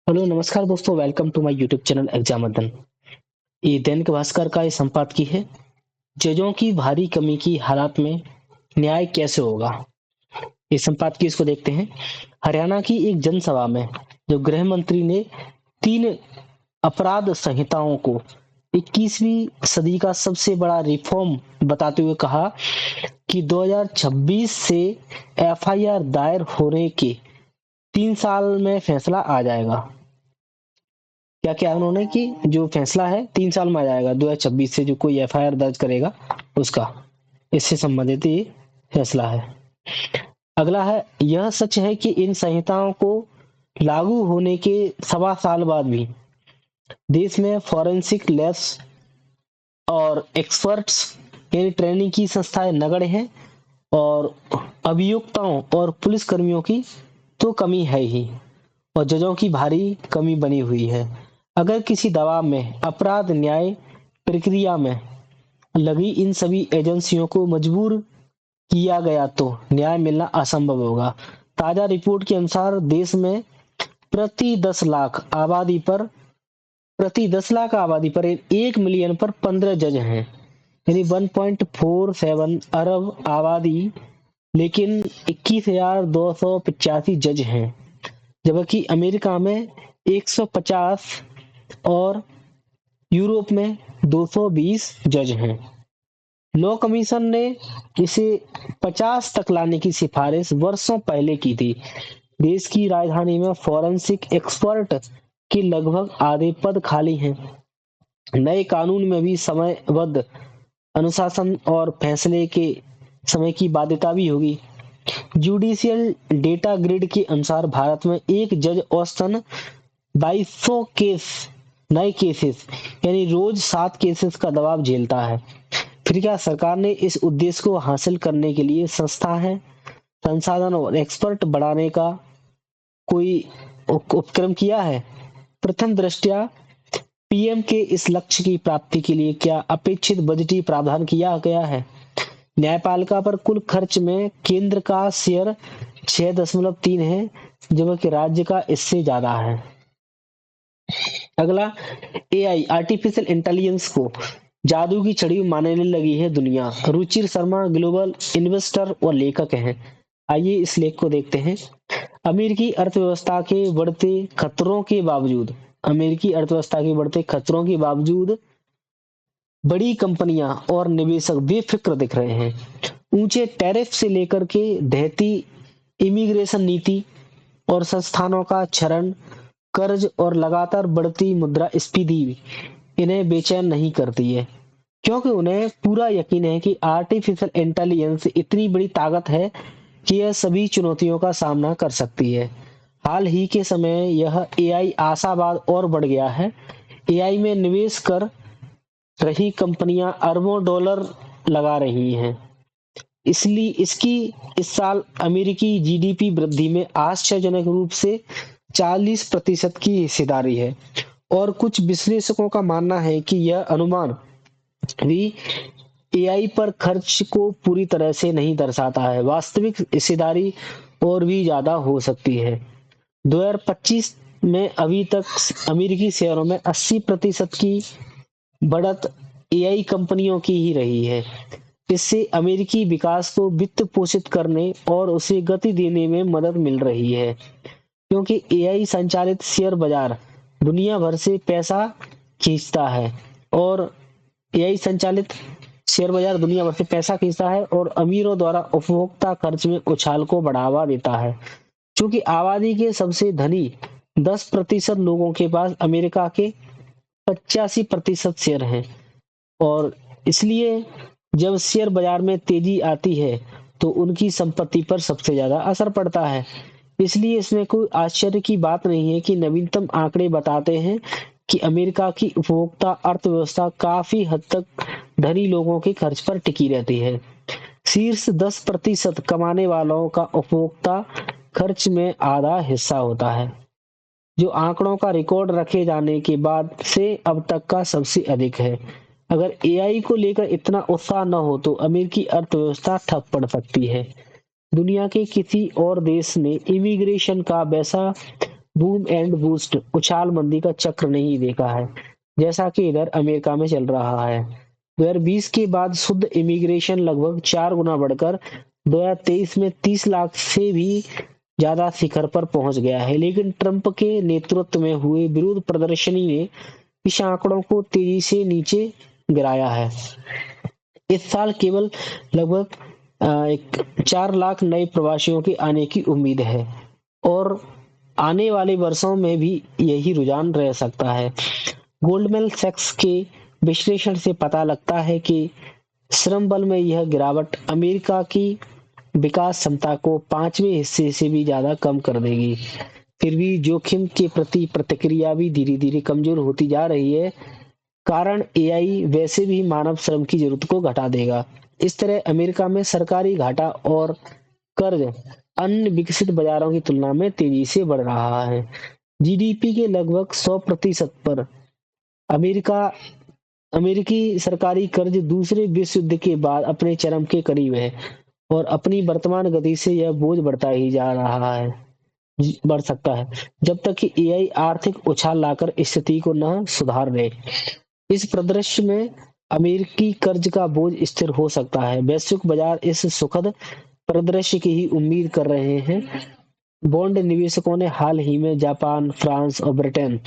Hello नमस्कार दोस्तों, welcome to my YouTube channel exam अध्ययन। ये दैनिक भास्कर का ये संपादकीय है। जजों की भारी कमी की हालात में न्याय कैसे होगा। ये संपादकीय इसको देखते हैं। हरियाणा की एक जनसभा में जो गृह मंत्री ने 3 अपराध संहिताओं को 21वीं सदी का सबसे बड़ा रिफॉर्म बताते हुए कहा कि 2026 से एफआईआर दायर होने के 3 साल में फैसला आ जाएगा। क्या क्या उन्होंने कि जो फैसला है 3 साल में आ जाएगा। 2026 से जो कोई एफआईआर दर्ज करेगा उसका इससे संबंधित ये फैसला है। अगला है, यह सच है कि इन संहिताओं को लागू होने के 1.25 साल बाद भी देश में फॉरेंसिक लैब्स और एक्सपर्ट्स यानी ट्रेनिंग की संस्थाएं नगण्य हैं और अभियुक्ताओं और पुलिस कर्मियों की तो कमी है ही और जजों की भारी कमी बनी हुई है। अगर किसी दबाव में अपराध न्याय प्रक्रिया में लगी इन सभी एजेंसियों को मजबूर किया गया तो न्याय मिलना असंभव होगा। ताजा रिपोर्ट के अनुसार देश में प्रति 10 लाख आबादी पर प्रति 10 लाख आबादी पर 1 मिलियन पर 15 जज हैं, यानी 1.47 अरब आबादी, लेकिन 21,285 जज हैं, जबकि अमेरिका में 150 और यूरोप में 220 जज हैं। लॉ कमीशन ने इसे 50 तक लाने की सिफारिश वर्षों पहले की थी। देश की राजधानी में फॉरेंसिक एक्सपर्ट के लगभग आधे पद खाली हैं। नए कानून में भी समयबद्ध अनुशासन और फैसले के समय की बाध्यता भी होगी। जुडिशियल डेटा ग्रिड के अनुसार भारत में एक जज औसतन 2200 नए केसेस यानी रोज 7 केसेस का दबाव झेलता है। फिर क्या सरकार ने इस उद्देश्य को हासिल करने के लिए संस्था है, संसाधन और एक्सपर्ट बढ़ाने का कोई उपक्रम किया है? प्रथम दृष्टया पीएम के इस लक्ष्य की प्राप्ति के लिए क्या अपेक्षित बजटीय प्रावधान किया गया है? न्यायपालिका पर कुल खर्च में केंद्र का शेयर 6.3 है, जबकि राज्य का इससे ज्यादा है। अगला, एआई आर्टिफिशियल इंटेलिजेंस को जादू की छड़ी मानने लगी है दुनिया। रुचिर शर्मा ग्लोबल इन्वेस्टर और लेखक हैं। आइए इस लेख को देखते हैं। अमेरिकी अर्थव्यवस्था के बढ़ते खतरों के बावजूद अमेरिकी अर्थव्यवस्था के बढ़ते खतरों के बावजूद बड़ी कंपनियां और निवेशक बेफिक्र दिख रहे हैं। ऊंचे टैरिफ से लेकर के ढहती इमिग्रेशन नीति और संस्थानों का क्षरण, कर्ज और लगातार बढ़ती मुद्रास्फीति इन्हें बेचैन नहीं करती है, क्योंकि उन्हें पूरा यकीन है कि आर्टिफिशियल इंटेलिजेंस इतनी बड़ी ताकत है कि यह सभी चुनौतियों का सामना कर सकती है। हाल ही के समय यह एआई आशावाद और बढ़ गया है। एआई में निवेश कर रही कंपनियां अरबों डॉलर लगा रही हैं। इसलिए इसकी इस साल अमेरिकी जीडीपी वृद्धि में आश्चर्यजनक रूप से 40% की हिस्सेदारी है और कुछ विश्लेषकों का मानना है कि यह अनुमान भी एआई पर खर्च को पूरी तरह से नहीं दर्शाता है। वास्तविक हिस्सेदारी और भी ज्यादा हो सकती है। 2025 में अभी तक अमेरिकी शेयरों में 80% की बढ़त एआई कंपनियों की ही रही है। इससे अमेरिकी विकास को वित्त पोषित करने और उसे गति देने में मदद मिल रही है, क्योंकि एआई संचालित शेयर बाजार दुनिया भर से पैसा खींचता है और एआई संचालित शेयर बाजार दुनिया भर से पैसा खींचता है और अमीरों द्वारा उपभोक्ता खर्च में उछाल को बढ़ावा देता है। चूंकि आबादी के सबसे धनी 10% लोगों के पास अमेरिका के 85% शेयर हैं और इसलिए जब शेयर बाजार में तेजी आती है तो उनकी संपत्ति पर सबसे ज्यादा असर पड़ता है। इसलिए इसमें कोई आश्चर्य की बात नहीं है कि नवीनतम आंकड़े बताते हैं कि अमेरिका की उपभोक्ता अर्थव्यवस्था काफी हद तक धनी लोगों के खर्च पर टिकी रहती है। शीर्ष 10% कमाने वालों का उपभोक्ता खर्च में आधा हिस्सा होता है, जो आंकड़ों का रिकॉर्ड रखे जाने के बाद से अब तक का सबसे अधिक है। अगर एआई को लेकर इतना उत्साह न हो तो अमेरिकी अर्थव्यवस्था ठप पड़ सकती है। दुनिया के किसी और देश ने इमिग्रेशन का वैसा बूम एंड बूस्ट उछाल मंदी का चक्र नहीं देखा है, जैसा कि इधर अमेरिका में चल रहा है। 2020 के बाद शुद्ध इमिग्रेशन लगभग 4 गुना बढ़कर 2023 में 30 लाख से भी ज्यादा शिखर पर पहुंच गया है। लेकिन ट्रंप के नेतृत्व में हुए विरोध प्रदर्शनी ने इस आंकड़ों को तेजी से नीचे गिराया है। इस साल केवल लगभग 4 लाख नए प्रवासियों के आने की उम्मीद है और आने वाले वर्षों में भी यही रुझान रह सकता है। गोल्डमैन सैक्स के विश्लेषण से पता लगता है कि श्रम बल में यह गिरावट अमेरिका की विकास क्षमता को 5वें हिस्से से भी ज्यादा कम कर देगी। फिर भी जोखिम के प्रति प्रतिक्रिया भी धीरे धीरे कमजोर होती जा रही है, कारण एआई वैसे भी मानव श्रम की जरूरत को घटा देगा। इस तरह अमेरिका में सरकारी घाटा और कर्ज अन्य विकसित बाजारों की तुलना में तेजी से बढ़ रहा है। जीडीपी के लगभग 100% पर अमेरिका अमेरिकी सरकारी कर्ज दूसरे विश्व युद्ध के बाद अपने चरम के करीब है और अपनी वर्तमान गति से यह बोझ बढ़ता ही जा रहा है बढ़ सकता है, जब तक कि एआई आर्थिक उछाल लाकर स्थिति को न सुधार ले। इस परिदृश्य में अमेरिकी कर्ज का बोझ स्थिर हो सकता है। वैश्विक बाजार इस सुखद परिदृश्य की ही उम्मीद कर रहे हैं। बॉन्ड निवेशकों ने हाल ही में जापान, फ्रांस और ब्रिटेन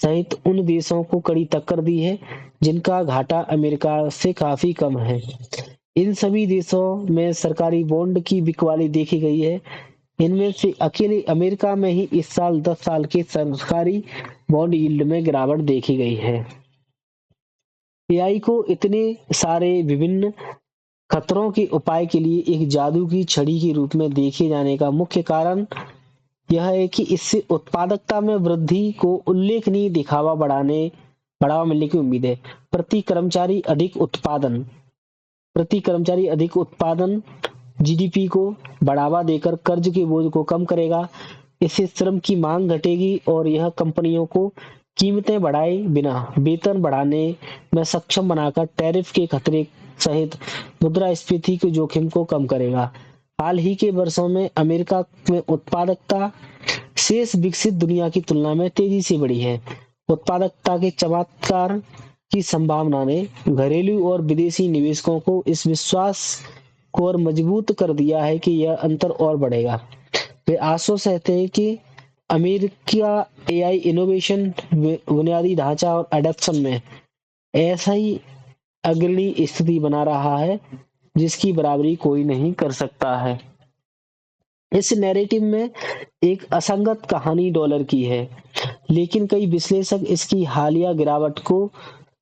सहित उन देशों को कड़ी टक्कर दी है जिनका घाटा अमेरिका से काफी कम है। इन सभी देशों में सरकारी बॉन्ड की बिकवाली देखी गई है। इनमें से अकेले अमेरिका में ही इस साल 10 साल के सरकारी बॉन्ड यील्ड में गिरावट देखी गई है। एआई को इतने सारे विभिन्न खतरों के उपाय के लिए एक जादू की छड़ी के रूप में देखे जाने का मुख्य कारण यह है कि इससे उत्पादकता में वृद्धि को उल्लेखनीय बढ़ावा मिलने की उम्मीद है। प्रति कर्मचारी अधिक उत्पादन जीडीपी को बढ़ावा देकर कर्ज के बोझ को कम करेगा। इससे श्रम की मांग घटेगी और यह कंपनियों को कीमतें बढ़ाए बिना वेतन बढ़ाने में सक्षम बनाकर टैरिफ के खतरे सहित मुद्रास्फीति के जोखिम को कम करेगा। हाल ही के वर्षों में अमेरिका में उत्पादकता शेष विकसित दुनिया की तुलना में तेजी से बढ़ी है। उत्पादकता के चमत्कार की संभावना ने घरेलू और विदेशी निवेशकों को इस विश्वास को और मजबूत कर दिया है कि यह अंतर और बढ़ेगा। वे आश्वस्त रहते हैं कि अमेरिका एआई इनोवेशन, बुनियादी ढांचा और एडॉप्शन में ऐसा ही अग्रणी स्थिति बना रहा है जिसकी बराबरी कोई नहीं कर सकता है। इस नैरेटिव में एक असंगत कहानी डॉलर की है, लेकिन कई विश्लेषक इसकी हालिया गिरावट को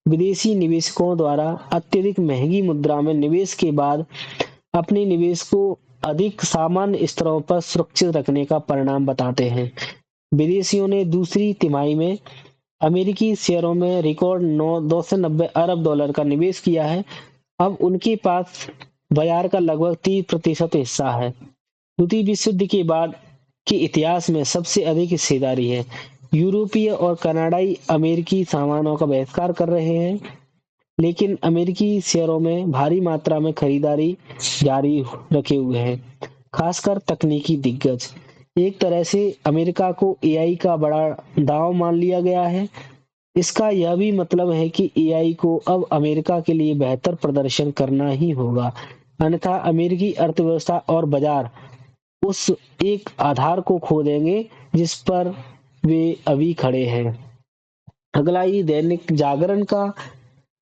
विदेशी निवेशकों द्वारा अत्यधिक महंगी मुद्रा में निवेश के बाद अपने निवेश को अधिक सामान्य स्तरों पर सुरक्षित रखने का परिणाम बताते हैं। विदेशियों ने दूसरी तिमाही में अमेरिकी शेयरों में रिकॉर्ड 290 अरब डॉलर का निवेश किया है। अब उनके पास बाजार का लगभग 30% हिस्सा है। द्वितीय विश्व युद्ध के बाद के इतिहास में सबसे अधिक हिस्सेदारी है। यूरोपीय और कनाडाई अमेरिकी सामानों का बहिष्कार कर रहे हैं, लेकिन अमेरिकी शेयरों में भारी मात्रा में खरीदारी जारी रखे हुए हैं, खासकर तकनीकी दिग्गज। एक तरह से अमेरिका को एआई का बड़ा दांव मान लिया गया है। इसका यह भी मतलब है कि एआई को अब अमेरिका के लिए बेहतर प्रदर्शन करना ही होगा, अन्यथा अमेरिकी अर्थव्यवस्था और बाजार उस एक आधार को खो देंगे जिस पर वे अभी खड़े हैं। अगला ही दैनिक जागरण का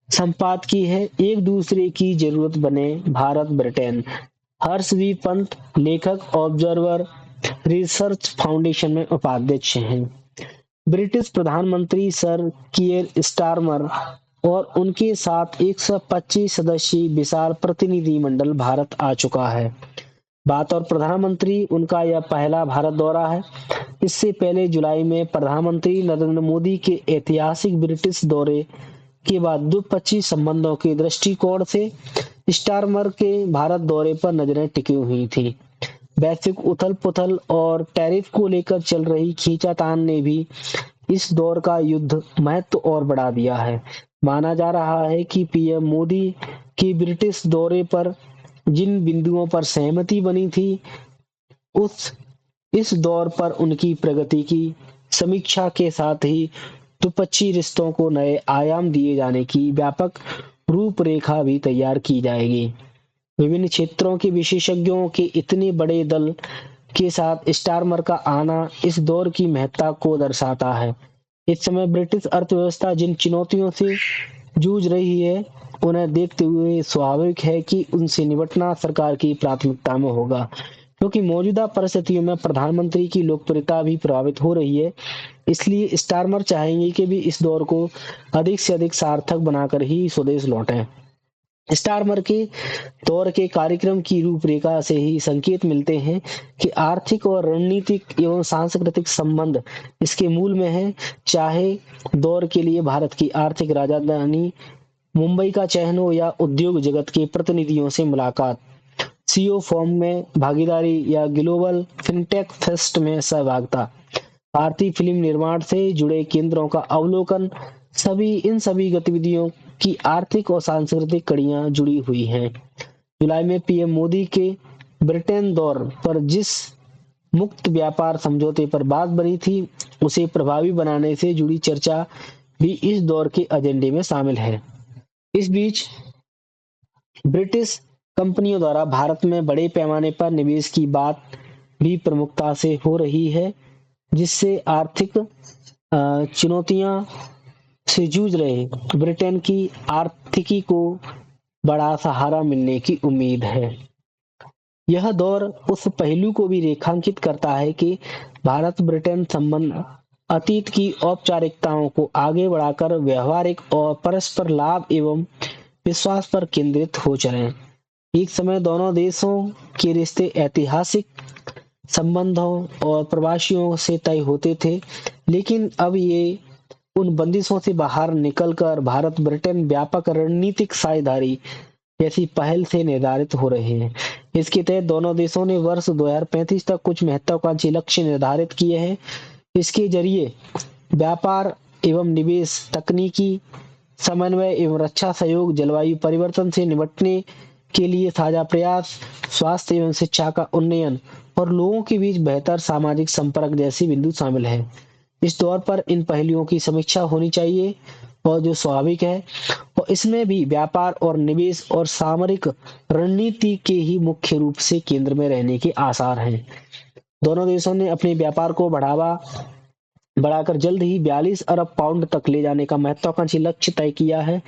संपादकीय है, एक दूसरे की जरूरत बने भारत ब्रिटेन। हर्ष वी पंत लेखक, ऑब्जर्वर रिसर्च फाउंडेशन में उपाध्यक्ष हैं। ब्रिटिश प्रधानमंत्री सर कियर स्टारमर और उनके साथ 125 सदस्यीय विशाल प्रतिनिधिमंडल भारत आ चुका है। बतौर प्रधानमंत्री उनका यह पहला भारत दौरा है। इससे पहले जुलाई में प्रधानमंत्री नरेंद्र मोदी के ऐतिहासिक ब्रिटिश दौरे के बाद द्विपक्षीय संबंधों के दृष्टिकोण से स्टारमर के भारत दौरे पर नजरें टिकी हुई थी। वैश्विक उथल-पुथल और टैरिफ को लेकर चल रही खींचातान ने भी इस दौर का युद्ध महत्व और बढ़ा दिया है। माना जा रहा है कि पीएम मोदी की ब्रिटिश दौरे पर जिन बिंदुओं पर सहमति बनी थी, उस इस दौर पर उनकी प्रगति की समीक्षा के साथ ही द्विपक्षीय रिश्तों को नए आयाम दिए जाने की व्यापक रूपरेखा भी तैयार की जाएगी। विभिन्न क्षेत्रों के विशेषज्ञों के इतने बड़े दल के साथ स्टारमर का आना इस दौर की महत्ता को दर्शाता है। इस समय ब्रिटिश अर्थव्यवस्था जिन चुनौतियों से जूझ रही है, उन्हें देखते हुए स्वाभाविक है कि उनसे निपटना सरकार की प्राथमिकता में होगा, क्योंकि मौजूदा परिस्थितियों में प्रधानमंत्री की लोकप्रियता भी प्रभावित हो रही है। इसलिए स्टारमर चाहेंगे कि भी इस दौर को अधिक से अधिक सार्थक बनाकर ही स्वदेश लौटें। स्टारमर के दौर के कार्यक्रम की रूपरेखा से ही संकेत मिलते हैं कि आर्थिक और रणनीतिक एवं सांस्कृतिक संबंध इसके मूल में है। चाहे दौर के लिए भारत की आर्थिक राजधानी मुंबई का चयन हो या उद्योग जगत के प्रतिनिधियों से मुलाकात, सीओ फॉर्म में भागीदारी या ग्लोबल फिनटेक फेस्ट में सहभागिता, भारतीय फिल्म निर्माण से जुड़े केंद्रों का अवलोकन, इन सभी गतिविधियों की आर्थिक और सांस्कृतिक कड़ियां जुड़ी हुई हैं। जुलाई में पीएम मोदी के ब्रिटेन दौर पर जिस मुक्त व्यापार समझौते पर बात बनी थी, उसे प्रभावी बनाने से जुड़ी चर्चा भी इस दौर के एजेंडे में शामिल है। इस बीच ब्रिटिश कंपनियों द्वारा भारत में बड़े पैमाने पर निवेश की बात भी प्रमुखता से हो रही है, जिससे आर्थिक चुनौतियां से जूझ रहे ब्रिटेन की आर्थिकी को बड़ा सहारा मिलने की उम्मीद है। यह दौर उस पहलू को भी रेखांकित करता है कि भारत ब्रिटेन संबंध अतीत की औपचारिकताओं को आगे बढ़ाकर व्यवहारिक और परस्पर लाभ एवं विश्वास पर केंद्रित हो चले। एक समय दोनों देशों के रिश्ते ऐतिहासिक संबंधों और प्रवासियों से तय होते थे, लेकिन अब ये उन बंदिशों से बाहर निकलकर भारत ब्रिटेन व्यापक रणनीतिक साझेदारी जैसी पहल से निर्धारित हो रहे हैं। इसके तहत दोनों देशों ने वर्ष 2035 तक कुछ महत्वाकांक्षी लक्ष्य निर्धारित किए हैं। इसके जरिए व्यापार एवं निवेश, तकनीकी समन्वय एवं रक्षा सहयोग, जलवायु परिवर्तन से निपटने के लिए साझा प्रयास, स्वास्थ्य एवं शिक्षा का उन्नयन और लोगों के बीच बेहतर सामाजिक संपर्क जैसे बिंदु शामिल हैं। इस दौर पर इन पहलुओं की समीक्षा होनी चाहिए और जो स्वाभाविक है, और इसमें भी व्यापार और निवेश और सामरिक रणनीति के ही मुख्य रूप से केंद्र में रहने के आसार हैं। दोनों देशों ने अपने व्यापार को बढ़ाकर जल्द ही 42 अरब पाउंड तक ले जाने का महत्वाकांक्षी लक्ष्य तय किया है।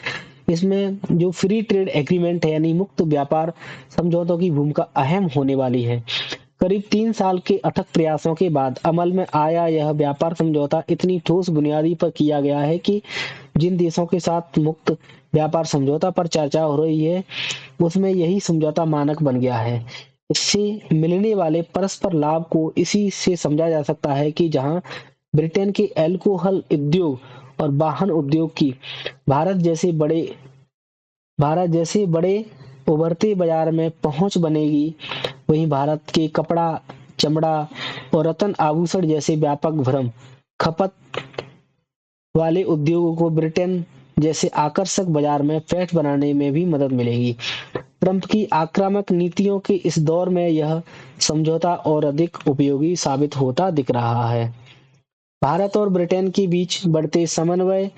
इसमें जो फ्री ट्रेड एग्रीमेंट है यानी मुक्त व्यापार समझौतों की भूमिका अहम होने वाली है। करीब 3 साल के अथक प्रयासों के बाद अमल में आया यह व्यापार समझौता इतनी ठोस बुनियादी पर किया गया है कि जिन देशों के साथ मुक्त व्यापार समझौता पर चर्चा हो रही है, उसमें यही समझौता मानक बन गया है। इससे मिलने वाले परस्पर लाभ को इसी से समझा जा सकता है कि जहां ब्रिटेन के अल्कोहल उद्योग और वाहन उद्योग की भारत जैसे बड़े उभरते बाजार में पहुंच बनेगी, वहीं भारत के कपड़ा, चमड़ा और रत्न आभूषण जैसे व्यापक भ्रम खपत वाले उद्योगों को ब्रिटेन जैसे आकर्षक बाजार में पैठ बनाने में भी मदद मिलेगी। ट्रंप की आक्रामक नीतियों के इस दौर में यह समझौता और अधिक उपयोगी साबित होता दिख रहा है। भारत और ब्रिटेन के बीच बढ़ते समन्वय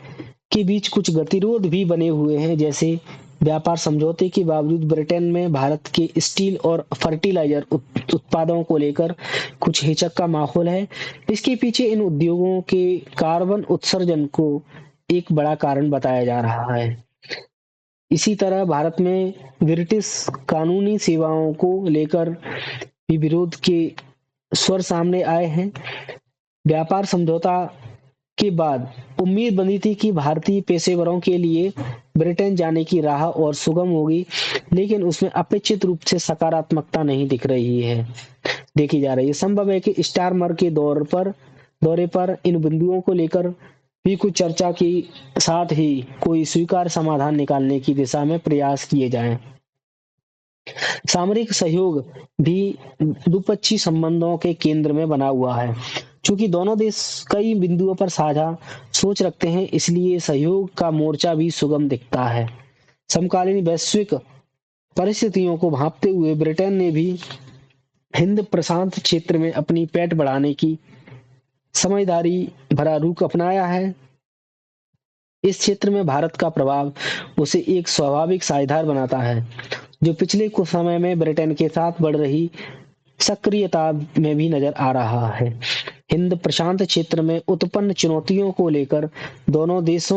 के बीच कुछ गतिरोध भी बने हुए हैं। जैसे व्यापार समझौते के बावजूद ब्रिटेन में भारत के स्टील और फर्टिलाइजर उत्पादों को लेकर कुछ हिचक का माहौल है। इसके पीछे इन उद्योगों के कार्बन उत्सर्जन को एक बड़ा कारण बताया जा रहा है। इसी तरह भारत में ब्रिटिश कानूनी सेवाओं को लेकर भी विरोध के स्वर सामने आए हैं। व्यापार समझौता के बाद उम्मीद बनी थी कि भारतीय पेशेवरों के लिए ब्रिटेन जाने की राह और सुगम होगी, लेकिन उसमें अपेक्षित रूप से सकारात्मकता नहीं देखी जा रही है। संभव है कि स्टारमर के दौरे पर इन बिंदुओं को लेकर भी कुछ चर्चा के साथ ही कोई स्वीकार्य समाधान निकालने की दिशा में प्रयास किए जाएं। सामरिक सहयोग भी द्विपक्षीय संबंधों के केंद्र में बना हुआ है। चूंकि दोनों देश कई बिंदुओं पर साझा सोच रखते हैं, इसलिए सहयोग का मोर्चा भी सुगम दिखता है। समकालीन वैश्विक परिस्थितियों को भांपते हुए ब्रिटेन ने भी हिंद प्रशांत क्षेत्र में अपनी पैठ बढ़ाने की समझदारी भरा रुख अपनाया है। इस क्षेत्र में भारत का प्रभाव उसे एक स्वाभाविक साझेदार बनाता है, जो पिछले कुछ समय में ब्रिटेन के साथ बढ़ रही सक्रियता में भी नजर आ रहा है। हिंद प्रशांत क्षेत्र में उत्पन्न चुनौतियों को लेकर दोनों देश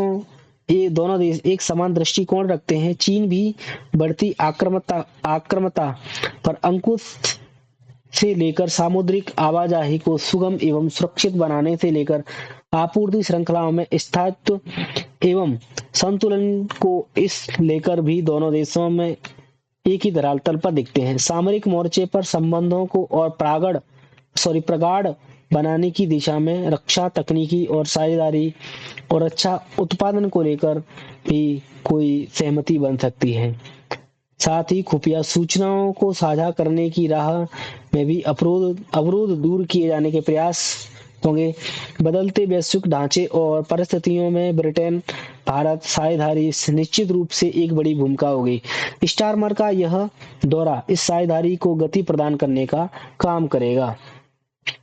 एक समान दृष्टिकोण रखते हैं। चीन भी बढ़ती आक्रामकता पर अंकुश से लेकर सामुद्रिक आवाजाही को सुगम एवं सुरक्षित बनाने से लेकर आपूर्ति श्रृंखलाओं में स्थायित्व एवं संतुलन को इस लेकर भी दोनों देशों में एक ही धरातल पर दिखते हैं। सामरिक मोर्चे पर संबंधों को और प्रगाढ़ बनाने की दिशा में रक्षा तकनीकी और साझेदारी और रक्षा उत्पादन को लेकर भी कोई सहमति बन सकती है। साथ ही खुफिया सूचनाओं को साझा करने की राह में भी अवरोध दूर किए जाने के प्रयास होंगे। बदलते वैश्विक ढांचे और परिस्थितियों में ब्रिटेन भारत साझेदारी निश्चित रूप से एक बड़ी भूमिका होगी। स्टारमर का यह दौरा इस साझेदारी को गति प्रदान करने का काम करेगा।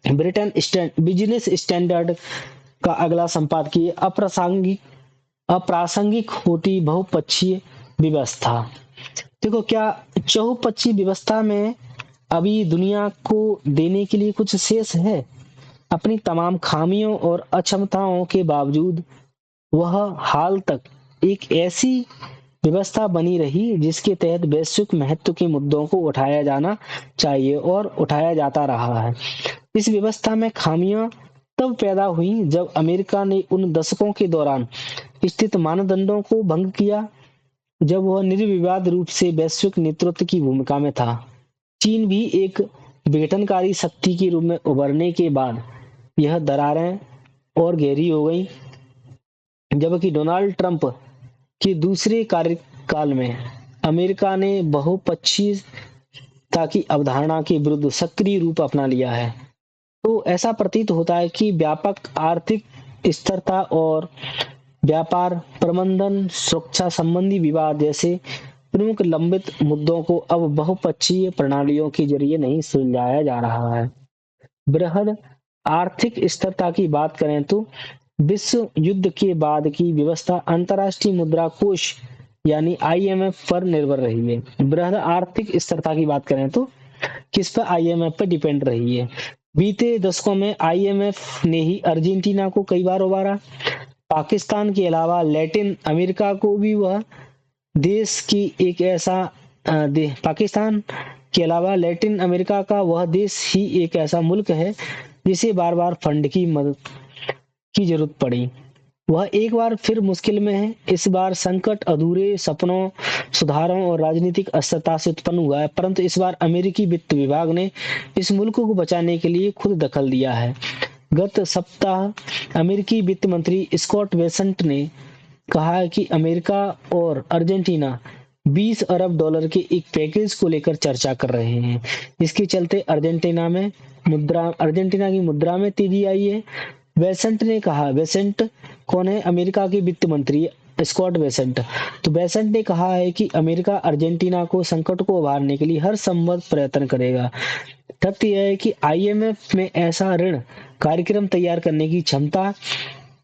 ब्रिटेन बिजनेस स्टैंडर्ड का अगला संपादकीय अप्रासंगिक होती बहुपक्षीय व्यवस्था। देखो, क्या चहुपक्षीय व्यवस्था में अभी दुनिया को देने के लिए कुछ शेष है? अपनी तमाम खामियों और अक्षमताओं के बावजूद वह हाल तक एक ऐसी व्यवस्था बनी रही जिसके तहत वैश्विक महत्व के मुद्दों को उठाया जाना चाहिए और उठाया जाता रहा है। इस व्यवस्था में खामियां तब पैदा हुई जब अमेरिका ने उन दशकों के दौरान स्थित मानदंडों को भंग किया जब वह निर्विवाद रूप से वैश्विक नेतृत्व की भूमिका में था। चीन भी एक विघटनकारी शक्ति के रूप में उभरने के बाद यह दरारें और गहरी हो गई, जबकि डोनाल्ड ट्रंप के दूसरे कार्यकाल में अमेरिका ने बहुपक्षीयता की अवधारणा के विरुद्ध सक्रिय रूप अपना लिया है। तो ऐसा प्रतीत होता है कि व्यापक आर्थिक स्थिरता और व्यापार प्रबंधन सुरक्षा संबंधी विवाद जैसे प्रमुख लंबित मुद्दों को अब बहुपक्षीय प्रणालियों के जरिए नहीं सुलझाया जा रहा है। बृहद आर्थिक स्थिरता की बात करें तो विश्व युद्ध के बाद की व्यवस्था अंतर्राष्ट्रीय मुद्रा कोष यानी IMF पर निर्भर रही है। बृहद आर्थिक स्थिरता की बात करें तो किस पर? IMF पर डिपेंड रही है। बीते दशकों में IMF ने ही अर्जेंटीना को कई बार उबारा। पाकिस्तान के अलावा लैटिन अमेरिका को भी वह देश की एक ऐसा पाकिस्तान के अलावा लैटिन अमेरिका का वह देश ही एक ऐसा मुल्क है जिसे बार बार फंड की मदद की जरूरत पड़ी। वह एक बार फिर मुश्किल में है। इस बार संकट अधूरे सपनों, सुधारों और राजनीतिक अस्थिरता से उत्पन्न हुआ है, परंतु इस बार अमेरिकी वित्त विभाग ने इस मुल्क को बचाने के लिए खुद दखल दिया है। गत सप्ताह अमेरिकी वित्त मंत्री स्कॉट बेसेंट ने कहा है कि अमेरिका और अर्जेंटीना $20 अरब के एक पैकेज को लेकर चर्चा कर रहे हैं। इसके चलते अर्जेंटीना की मुद्रा में तेजी आई है। बेसेंट ने कहा, बेसेंट कौन है? अमेरिका के वित्त मंत्री स्कॉट बेसेंट। तो बेसेंट ने कहा है कि अमेरिका अर्जेंटीना को संकट को उभारने के लिए हर संभव प्रयत्न करेगा। तथ्य यह है कि IMF में ऐसा ऋण कार्यक्रम तैयार करने की क्षमता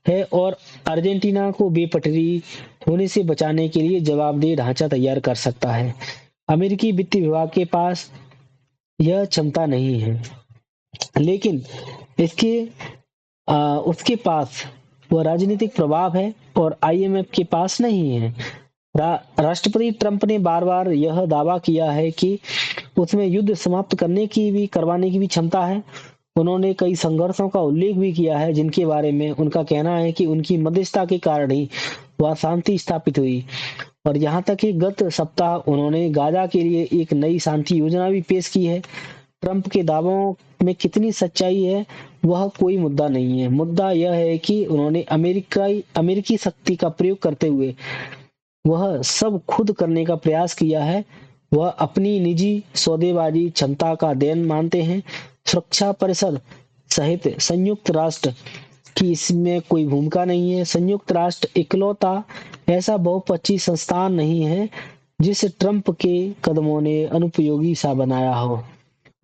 है और अर्जेंटीना को बेपटरी होने से बचाने के लिए जवाबदेह ढांचा तैयार कर सकता है। अमेरिकी वित्त विभाग के पास यह क्षमता नहीं है, लेकिन उसके पास वह राजनीतिक प्रभाव है और IMF के पास नहीं है। राष्ट्रपति ट्रंप ने बार बार यह दावा किया है कि उसमें युद्ध समाप्त करवाने की भी क्षमता है। उन्होंने कई संघर्षों का उल्लेख भी किया है जिनके बारे में उनका कहना है कि उनकी मध्यस्थता के कारण ही वह शांति स्थापित हुई। और यहाँ तक कि गत सप्ताह उन्होंने गाजा के लिए एक नई शांति योजना भी पेश की है। ट्रंप के दावों में कितनी सच्चाई है वह कोई मुद्दा नहीं है। मुद्दा यह है कि उन्होंने अमेरिकी शक्ति का प्रयोग करते हुए वह सब खुद करने का प्रयास किया है। वह अपनी निजी सौदेबाजी क्षमता का देन मानते हैं। सुरक्षा परिषद सहित संयुक्त राष्ट्र की इसमें कोई भूमिका नहीं है। संयुक्त राष्ट्र इकलौता ऐसा बहुपक्षीय संस्थान नहीं है जिसे ट्रंप के कदमों ने अनुपयोगी सा बनाया हो।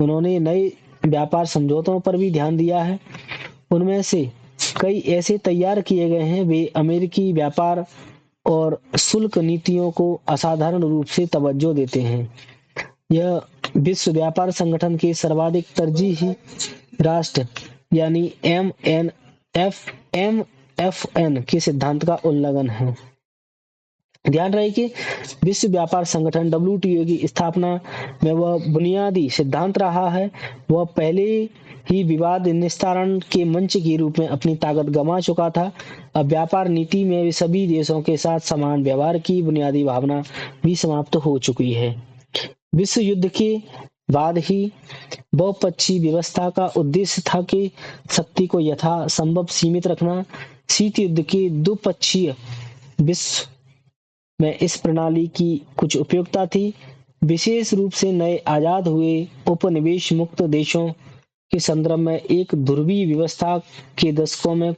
उन्होंने नए व्यापार समझौतों पर भी ध्यान दिया है। उनमें से कई ऐसे तैयार किए गए हैं वे अमेरिकी व्यापार और शुल्क नीतियों को असाधारण रूप से तवज्जो देते हैं। यह विश्व व्यापार संगठन के सर्वाधिक तरजीही राष्ट्र यानी एमएफएन के सिद्धांत का उल्लंघन है। ध्यान रहे कि विश्व व्यापार संगठन डब्ल्यूटीओ की स्थापना में वह बुनियादी सिद्धांत रहा है। वह पहले ही विवाद निस्तारण के मंच के रूप में अपनी ताकत गंवा चुका था। अब व्यापार नीति में सभी देशों के साथ समान व्यवहार की बुनियादी भावना भी समाप्त हो चुकी है। विश्व युद्ध के बाद ही बहुपक्षीय व्यवस्था का उद्देश्य था कि शक्ति को यथासंभव सीमित रखना। शीत युद्ध के द्विपक्षीय विश्व में इस प्रणाली की कुछ उपयोगिता थी, विशेष रूप से नए आजाद हुए उपनिवेश मुक्त देशों के संदर्भ में। एक ध्रुवीय व्यवस्था के दशकों में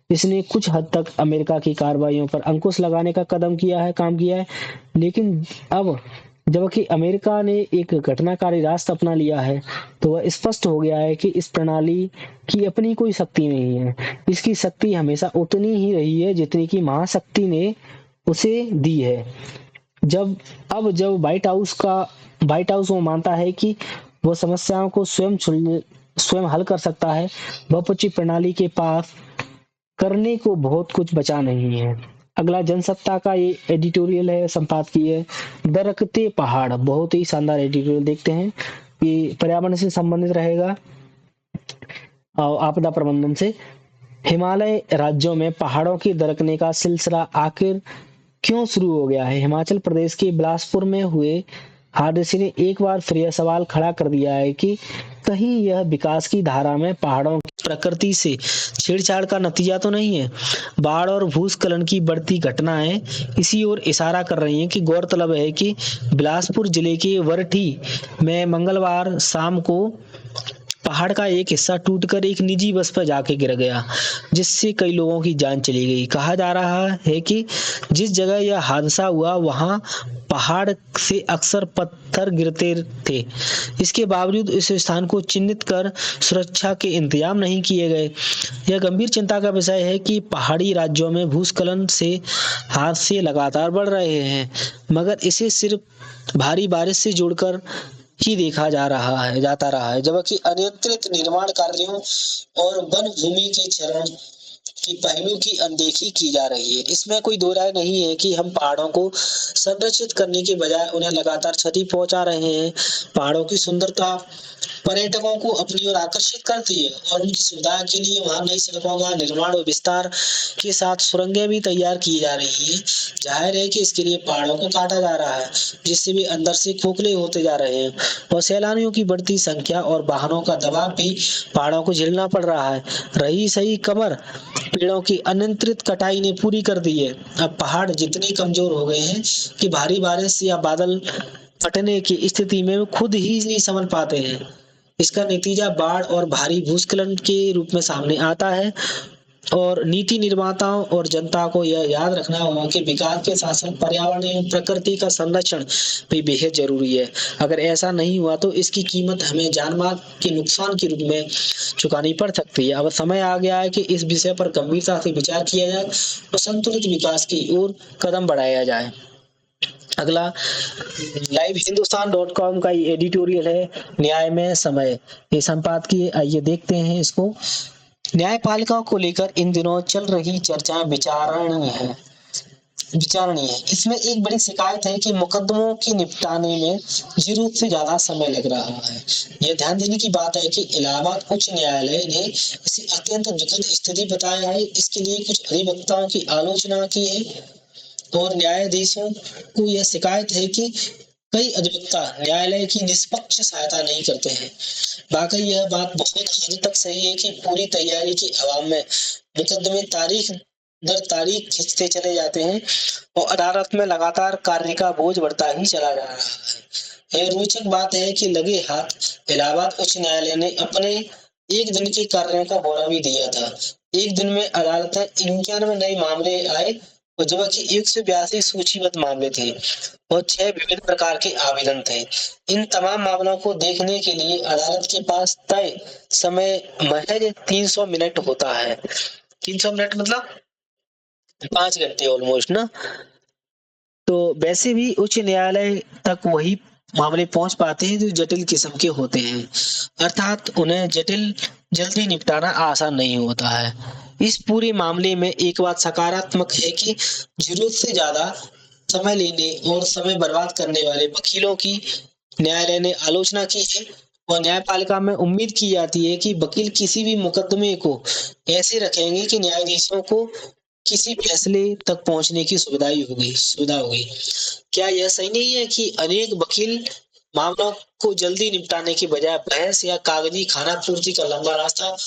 इसने कुछ हद तक अमेरिका की कार्रवाइयों पर अंकुश लगाने का काम किया है, लेकिन अब जबकि अमेरिका ने एक घटनाकारी रास्ता अपना लिया है, तो वह स्पष्ट हो गया है कि इस प्रणाली की अपनी कोई शक्ति नहीं है। इसकी शक्ति हमेशा उतनी ही रही है जितनी कि महाशक्ति ने उसे दी है। जब व्हाइट हाउस वो मानता है कि वह समस्याओं को स्वयं हल कर सकता है, बहुपक्षीय प्रणाली के पास करने को बहुत कुछ बचा नहीं है। अगला जनसत्ता का ये एडिटोरियल है, संपादकीय दरकते पहाड़। बहुत ही शानदार एडिटोरियल देखते हैं, ये पर्यावरण से संबंधित रहेगा और आपदा प्रबंधन से। हिमालय राज्यों में पहाड़ों के दरकने का सिलसिला आखिर क्यों शुरू हो गया है? हिमाचल प्रदेश के बिलासपुर में हुए हादसे ने एक बार फिर यह सवाल खड़ा कर दिया है कि कहीं यह विकास की धारा में पहाड़ों की प्रकृति से छेड़छाड़ का नतीजा तो नहीं है। बाढ़ और भूस्खलन की बढ़ती घटनाएं इसी ओर इशारा कर रही हैं कि गौरतलब है कि बिलासपुर जिले के वरठी में मंगलवार शाम को पहाड़ का एक हिस्सा टूटकर एक निजी बस पर जाके गिर गया, जिससे कई लोगों की जान चली गई। कहा जा रहा है कि जिस जगह यह हादसा हुआ वहां पहाड़ से अक्सर पत्थर गिरते थे। इसके बावजूद इस स्थान को चिन्हित कर सुरक्षा के इंतजाम नहीं किए गए। यह गंभीर चिंता का विषय है कि पहाड़ी राज्यों में भूस्खलन से हादसे लगातार बढ़ रहे हैं, मगर इसे सिर्फ भारी बारिश से जोड़कर ही देखा जाता रहा है, जबकि अनियंत्रित निर्माण कार्यों और वन भूमि के क्षरण की पहलू की अनदेखी की जा रही है। इसमें कोई दो राय नहीं है कि हम पहाड़ों को संरक्षित करने के बजाय उन्हें लगातार क्षति पहुंचा रहे हैं। पहाड़ों की सुंदरता पर्यटकों को अपनी ओर आकर्षित करती है और उनकी सुविधा के लिए वहां नई सड़कों का निर्माण और विस्तार के साथ सुरंगें भी तैयार की जा रही है। जाहिर है कि इसके लिए पहाड़ों को काटा जा रहा है, जिससे भी अंदर से खोखले होते जा रहे हैं और सैलानियों की बढ़ती संख्या और वाहनों का दबाव भी पहाड़ों को झेलना पड़ रहा है। रही सही कमर, पेड़ों की अनियंत्रित कटाई ने पूरी कर दी है। अब पहाड़ जितने कमजोर हो गए हैं कि भारी बारिश या बादल फटने की स्थिति में खुद ही नहीं संभल पाते हैं। इसका नतीजा बाढ़ और भारी भूस्खलन के रूप में सामने आता है और नीति निर्माताओं और जनता को यह याद रखना होगा कि विकास के साथ साथ पर्यावरण एवं प्रकृति का संरक्षण भी बेहद जरूरी है। अगर ऐसा नहीं हुआ तो इसकी कीमत हमें जानमाल के नुकसान के रूप में चुकानी पड़ सकती है। अब समय आ गया है कि इस विषय पर गंभीरता से विचार किया जाए और संतुलित विकास की ओर कदम बढ़ाया जाए। अगला livehindustan.com का ये एडिटोरियल है, न्याय में समय। ये संपादकीय, आइए देखते हैं इसको। न्यायपालिका को लेकर इन दिनों चल रही चर्चाएं विचारणीय है। इसमें एक बड़ी शिकायत है कि मुकदमों के निपटाने में जरूरत से ज्यादा समय लग रहा है। यह ध्यान देने की बात है कि इलाहाबाद उच्च न्यायालय ने इसे अत्यंत दुखद स्थिति बताया है। इसके लिए कुछ अधिवक्ताओं की आलोचना की है और न्यायाधीशों को यह शिकायत है कि कई अधिवक्ता न्यायालय की निष्पक्ष सहायता नहीं करते हैं। वाकई यह बात बहुत हद तक सही है कि पूरी तैयारी के अभाव में मुकदमे तारीख दर तारीख खींचते चले जाते हैं और अदालत में लगातार कार्य का बोझ बढ़ता ही चला जा रहा है। यह रोचक बात है कि लगे हाथ इलाहाबाद उच्च न्यायालय ने अपने एक दिन के कार्यों का ब्यौरा भी दिया था। एक दिन में अदालत में 91 नए मामले आए और जबकि 182 सूचीबद्ध मामले थे और 6 विभिन्न प्रकार के आवेदन थे। इन तमाम मामलों को देखने के लिए अदालत के पास तय समय महज 300 मिनट होता है। 300 मिनट मतलब 5 घंटे ऑलमोस्ट ना। तो वैसे भी उच्च न्यायालय तक वही मामले पहुंच पाते हैं जो जटिल किस्म के होते हैं, अर्थात उन्हें जल्दी निपटाना आसान नहीं होता है। इस पूरे मामले में एक बात सकारात्मक है कि जरूरत से ज्यादा समय लेने और समय बर्बाद करने वाले वकीलों की न्यायालय ने आलोचना की है और न्यायपालिका में उम्मीद की जाती है कि वकील किसी भी मुकदमे को ऐसे रखेंगे कि न्यायाधीशों को किसी फैसले तक पहुंचने की सुविधा होगी। क्या यह सही नहीं है कि अनेक वकील मामलों को जल्दी निपटाने की बजाय बहस या कागजी खानापूर्ति का लंबा रास्ता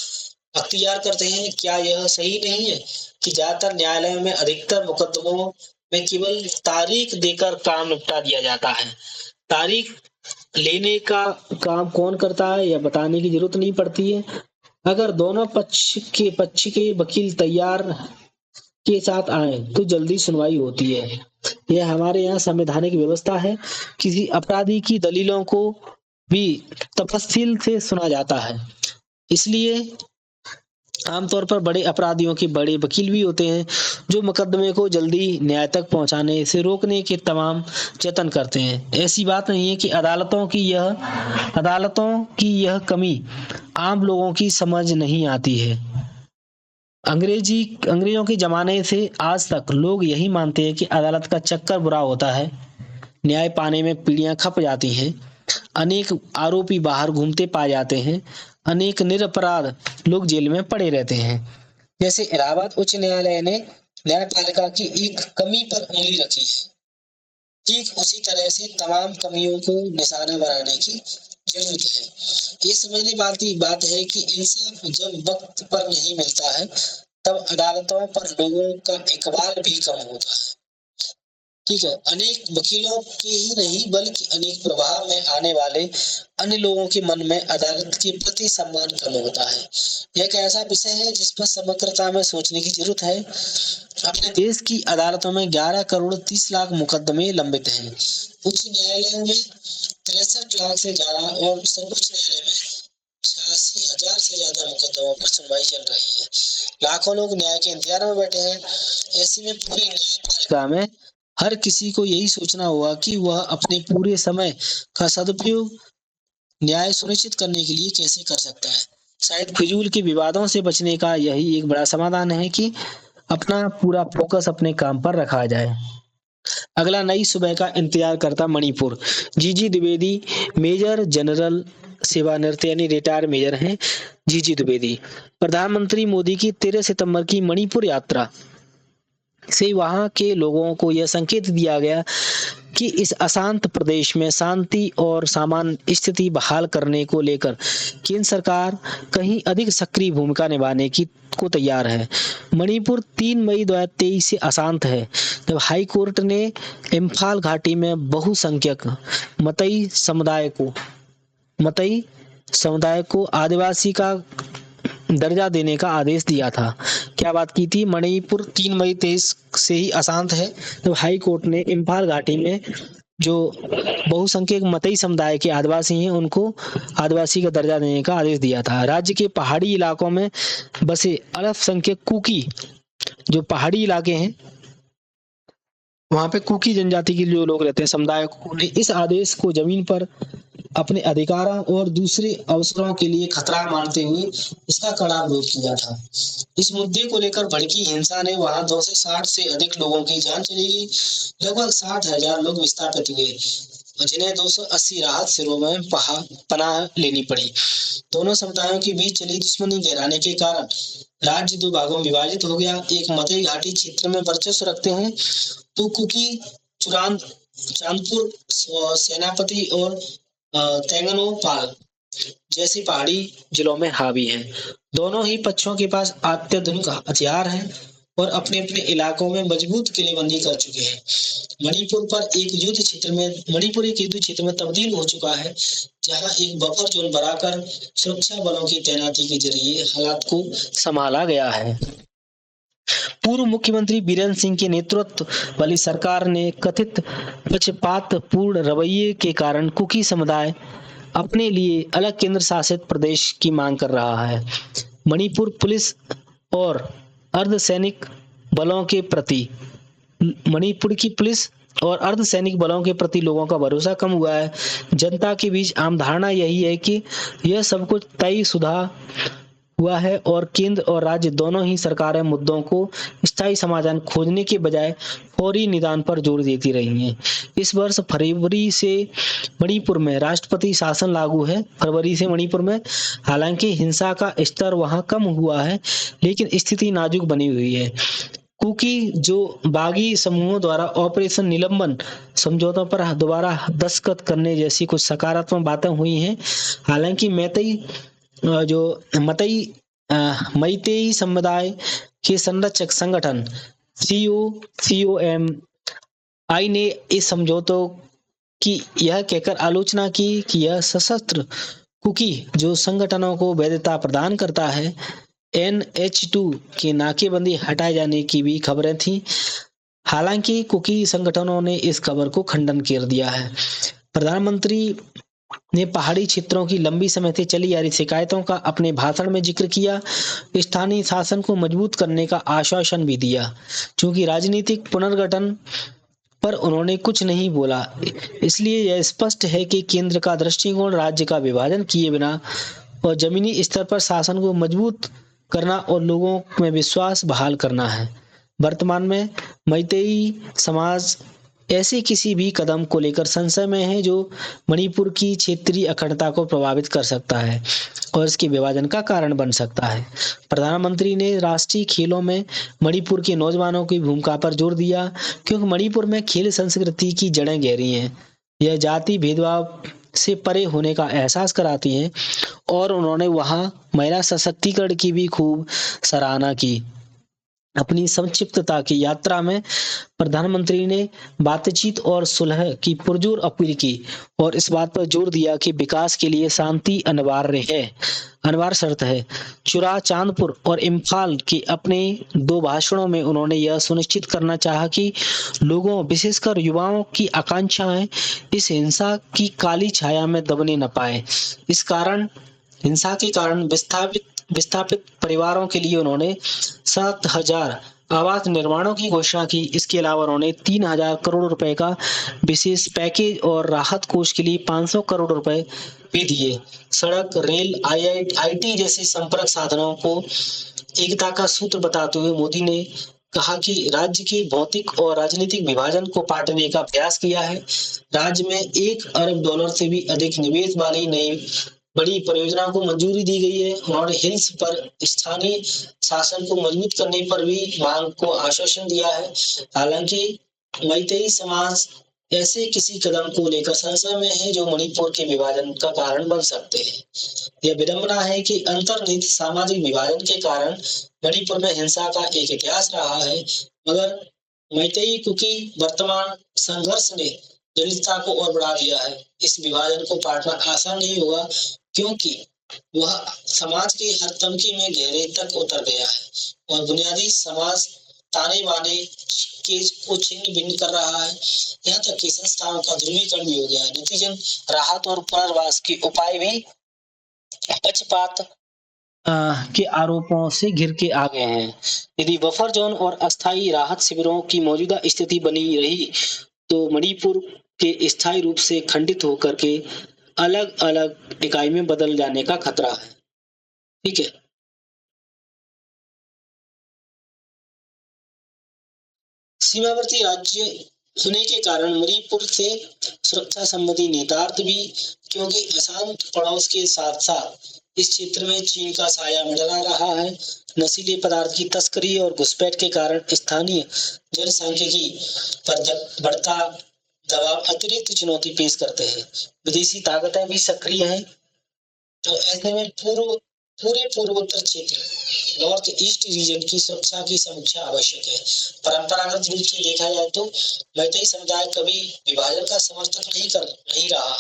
अख्तियार करते हैं? क्या यह सही नहीं है कि ज्यादातर न्यायालयों में अधिकतर मुकदमों में केवल तारीख देकर काम निपटा दिया जाता है? तारीख लेने का काम कौन करता है यह बताने की जरूरत नहीं पड़ती है। अगर दोनों पक्ष के वकील तैयार के साथ आए तो जल्दी सुनवाई होती है। यह हमारे यहाँ संवैधानिक व्यवस्था है। किसी अपराधी की दलीलों को भी तफसील से सुना जाता है। इसलिए आमतौर पर बड़े अपराधियों के बड़े वकील भी होते हैं जो मुकदमे को जल्दी न्याय तक पहुंचाने से रोकने के तमाम जतन करते हैं। ऐसी बात नहीं है कि अदालतों की यह कमी आम लोगों की समझ नहीं आती है। अंग्रेजों के जमाने से आज तक लोग यही मानते हैं कि अदालत का चक्कर बुरा होता है, न्याय पाने में पीढ़ियां खप जाती हैं, अनेक आरोपी बाहर घूमते पाए जाते हैं, अनेक निरपराध लोग जेल में पड़े रहते हैं। जैसे इलाहाबाद उच्च न्यायालय ने न्यायपालिका की एक कमी पर उंगली रखी है, ठीक उसी तरह से तमाम कमियों को निशाना बनाने की जरूरत है। ये समझने वाली बात है कि इंसाफ जब वक्त पर नहीं मिलता है तब अदालतों पर लोगों का इकबाल भी कम होता है। ठीक है, अनेक वकीलों के ही नहीं बल्कि अनेक प्रभाव में आने वाले अन्य लोगों के मन में अदालत के प्रति सम्मान कम होता है। यह एक ऐसा विषय है जिस पर समग्रता में सोचने की जरूरत है। अपने देश की अदालतों में 11 करोड़ 30 लाख मुकदमे लंबित हैं। उच्च न्यायालयों में 63 लाख से ज्यादा और सर्वोच्च न्यायालय में 86,000 से ज्यादा मुकदमों पर सुनवाई चल रही है। लाखों लोग न्याय के इंतजार में बैठे हैं। ऐसे में पूरी न्यायपालिका में हर किसी को यही सोचना होगा कि वह अपने पूरे समय का सदुपयोग न्याय सुनिश्चित करने के लिए कैसे कर सकता है। शायद फिजूल के विवादों से बचने का यही एक बड़ा समाधान है कि अपना पूरा फोकस अपने काम पर रखा जाए। अगला नई सुबह का इंतजार करता मणिपुर। जीजी द्विवेदी मेजर जनरल सेवानिवृत्त यानी रिटायर मेजर हैं जीजी द्विवेदी। प्रधानमंत्री मोदी की 13 सितंबर की मणिपुर यात्रा से वहां के लोगों को यह संकेत दिया गया कि इस अशांत प्रदेश में शांति और सामान्य स्थिति बहाल करने को लेकर केंद्र सरकार कहीं अधिक सक्रिय भूमिका निभाने को तैयार है। मणिपुर 3 मई 2023 से अशांत है जब हाई कोर्ट ने इम्फाल घाटी में बहुसंख्यक मतई समुदाय को आदिवासी का दर्जा देने का आदेश दिया था। क्या बात की थी? मणिपुर 3 मई 23 से ही अशांत है जब हाई कोर्ट ने इम्फाल घाटी में जो बहुसंख्यक मतई समुदाय के आदिवासी हैं उनको आदिवासी का दर्जा देने का आदेश दिया था। राज्य के पहाड़ी इलाकों में बसे अल्पसंख्यक कुकी जो पहाड़ी इलाके हैं वहां पे कुकी जनजाति के जो लोग रहते हैं समुदाय ने इस आदेश को जमीन पर अपने अधिकारों और दूसरे अवसरों के लिए खतरा मानते हुए इसका कड़ा विरोध किया था। इस मुद्दे को लेकर भड़की हिंसा ने वहां 260 से अधिक लोगों की जान चली गई। लगभग 60,000 लोग विस्थापित हुए जिन्हें 280 राहत शिविरों में पनाह लेनी पड़ी। दोनों समुदायों के बीच चली दुश्मनी गहराने के कारण राज्य 2 भागों में विभाजित हो गया। एक मतई घाटी क्षेत्र में वर्चस्व रखते हैं तो कुकी चांदपुर सेनापति और तेंगनोपाल जैसे पहाड़ी जिलों में हावी हैं। दोनों ही पक्षों के पास अत्याधुनिक हथियार हैं और अपने अपने इलाकों में मजबूत किलेबंदी कर चुके हैं। मणिपुर एक युद्ध क्षेत्र में तब्दील हो चुका है जहां एक बफर जोन बनाकर सुरक्षा बलों की तैनाती के जरिए हालात को संभाला गया है। पूर्व मुख्यमंत्री बीरेंद्र सिंह के नेतृत्व वाली सरकार ने कथित पक्षपातपूर्ण रवैये के कारण कुकी समुदाय अपने लिए अलग केंद्र शासित प्रदेश की मांग कर रहा है। मणिपुर पुलिस और अर्धसैनिक बलों के प्रति मणिपुर की पुलिस और अर्धसैनिक बलों के प्रति लोगों का भरोसा कम हुआ है। जनता के बीच आम धारणा यही है कि यह सब कुछ तयशुदा हुआ है और केंद्र और राज्य दोनों ही सरकारें मुद्दों को स्थायी समाधान खोजने के बजाय फौरी निदान पर जोर देती रही हैं। इस वर्ष फरवरी से मणिपुर में राष्ट्रपति शासन लागू है। फरवरी से मणिपुर में हालांकि हिंसा का स्तर वहां कम हुआ है, लेकिन स्थिति नाजुक बनी हुई है। कुकी जो बागी समूहों द्वारा ऑपरेशन निलंबन समझौतों पर दोबारा दस्तखत करने जैसी कुछ सकारात्मक बातें हुई हैं। हालांकि मैतेई समुदाय के संरक्षक संगठन COM आई ने इस समझौतों की यह कहकर आलोचना की कि यह सशस्त्र कुकी जो संगठनों को वैधता प्रदान करता है। NH2 की नाकेबंदी हटाए जाने की भी खबरें थीं। हालांकि कुकी संगठनों ने इस खबर को खंडन कर दिया है। प्रधानमंत्री ने पहाड़ी क्षेत्रों की लंबी समय से चली आ रही शिकायतों का अपने भाषण में जिक्र किया। स्थानीय शासन को मजबूत करने का आश्वासन भी दिया। चूंकि राजनीतिक पुनर्गठन पर उन्होंने कुछ नहीं बोला, इसलिए यह स्पष्ट है कि केंद्र का दृष्टिकोण राज्य का विभाजन किए बिना और जमीनी स्तर पर शासन को मजबूत करना और लोगों में विश्वास बहाल करना है। वर्तमान में मैतेई समाज ऐसे किसी भी कदम को लेकर संशय में है जो मणिपुर की क्षेत्रीय अखंडता को प्रभावित कर सकता है और इसके विभाजन का कारण बन सकता है। प्रधानमंत्री ने राष्ट्रीय खेलों में मणिपुर के नौजवानों की भूमिका पर जोर दिया, क्योंकि मणिपुर में खेल संस्कृति की जड़ें गहरी हैं। यह जाति भेदभाव से परे होने का एहसास कराती हैं और उन्होंने वहां महिला सशक्तिकरण की भी खूब सराहना की। अपनी संक्षिप्तता की यात्रा में प्रधानमंत्री ने बातचीत और सुलह की पुरजोर अपील की और इस बात पर जोर दिया कि विकास के लिए शांति अनिवार्य शर्त है। चांदपुर और इम्फाल के अपने 2 भाषणों में उन्होंने यह सुनिश्चित करना चाहा कि लोगों, विशेषकर युवाओं की आकांक्षाएं इस हिंसा की काली छाया में दबने न पाए। हिंसा के कारण विस्थापित परिवारों के लिए उन्होंने 7,000 आवास निर्माणों की घोषणा की। इसके अलावा उन्होंने 3,000 करोड़ रुपए का विशेष पैकेज और राहत कोष के लिए 500 करोड़ रुपए भी दिए। सड़क, रेल, IT जैसे संपर्क साधनों को एकता का सूत्र बताते हुए मोदी ने कहा कि राज्य के भौतिक और राजनीतिक विभाजन को पाटने का प्रयास किया है। राज्य में $1 अरब से भी अधिक निवेश वाली नई बड़ी परियोजना को मंजूरी दी गई है। उन्होंने हिल्स पर स्थानीय शासन को मजबूत करने पर भी मांग को आश्वासन दिया है। हालांकि मैतेई समाज ऐसे किसी कदम को लेकर संशय में है जो मणिपुर के विभाजन का कारण बन सकते हैं। यह विडंबना है कि अंतर्निहित सामाजिक विभाजन के कारण मणिपुर में हिंसा का एक इतिहास रहा है, मगर मैतेई कुकी वर्तमान संघर्ष ने दलितता को और बढ़ा दिया है। इस विभाजन को पाटना आसान नहीं होगा, क्योंकि वह समाज के हर तबके में गहरे तक उतर गया है और बुनियादी समाज ताने बाने को छिन्न भिन्न कर रहा है। यहाँ तक कि संस्थाओं का ध्रुवीकरण भी हो गया है। नतीजन राहत और पुनर्वास के उपाय भी पक्षपात के आरोपों से घिर के आ गए हैं। यदि बफर जोन और अस्थायी राहत शिविरों की मौजूदा स्थिति बनी रही तो मणिपुर के स्थायी रूप से खंडित होकर के अलग अलग इकाई में बदल जाने का खतरा है। ठीक है। सीमावर्ती राज्य होने के कारण मणिपुर से सुरक्षा संबंधी नेतार्थ भी, क्योंकि अशांत पड़ोस के साथ साथ इस क्षेत्र में चीन का साया मंडरा रहा है। नशीले पदार्थ की तस्करी और घुसपैठ के कारण स्थानीय जनसांख्यिकी पर बढ़ता दबाव अतिरिक्त चुनौती पेश करते हैं। विदेशी ताकतें भी सक्रिय हैं, तो ऐसे में पूरे पूर्वोत्तर क्षेत्र नॉर्थ ईस्ट रीजन की सुरक्षा की समीक्षा आवश्यक है। परंपरागत रूप से देखा जाए तो मैतेई समुदाय कभी विभाजन का समर्थक नहीं रहा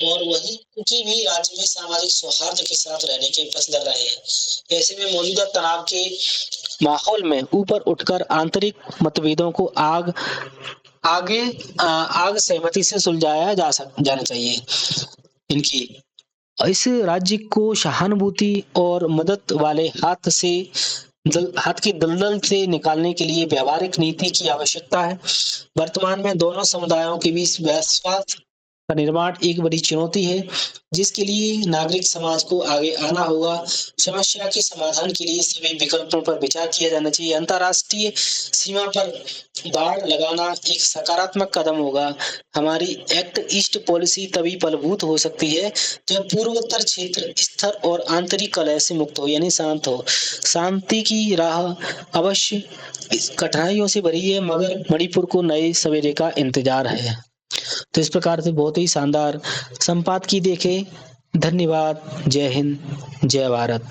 और वहीं कुकी भी राज्य में सामाजिक सौहार्द के साथ रहने के पसंद रहे हैं। ऐसे में मौजूदा तनाव के माहौल में ऊपर उठकर आंतरिक मतभेदों को आग सहमति से सुलझाया जाना चाहिए। इनकी इस राज्य को सहानुभूति और मदद वाले हाथ की दलदल से निकालने के लिए व्यावहारिक नीति की आवश्यकता है। वर्तमान में दोनों समुदायों के बीच विश्वास का निर्माण एक बड़ी चुनौती है, जिसके लिए नागरिक समाज को आगे आना होगा। समस्या के समाधान के लिए सभी विकल्पों पर विचार किया जाना चाहिए। अंतर्राष्ट्रीय सीमा पर बाड़ लगाना एक सकारात्मक कदम होगा। हमारी एक्ट ईस्ट पॉलिसी तभी फलभूत हो सकती है जब पूर्वोत्तर क्षेत्र स्थिर और आंतरिक कलह से मुक्त हो, यानी शांत हो। शांति की राह अवश्य इस कठिनाइयों से भरी है, मगर मणिपुर को नए सवेरे का इंतजार है। तो इस प्रकार से बहुत ही शानदार संपादकीय देखे। धन्यवाद। जय हिंद, जय भारत।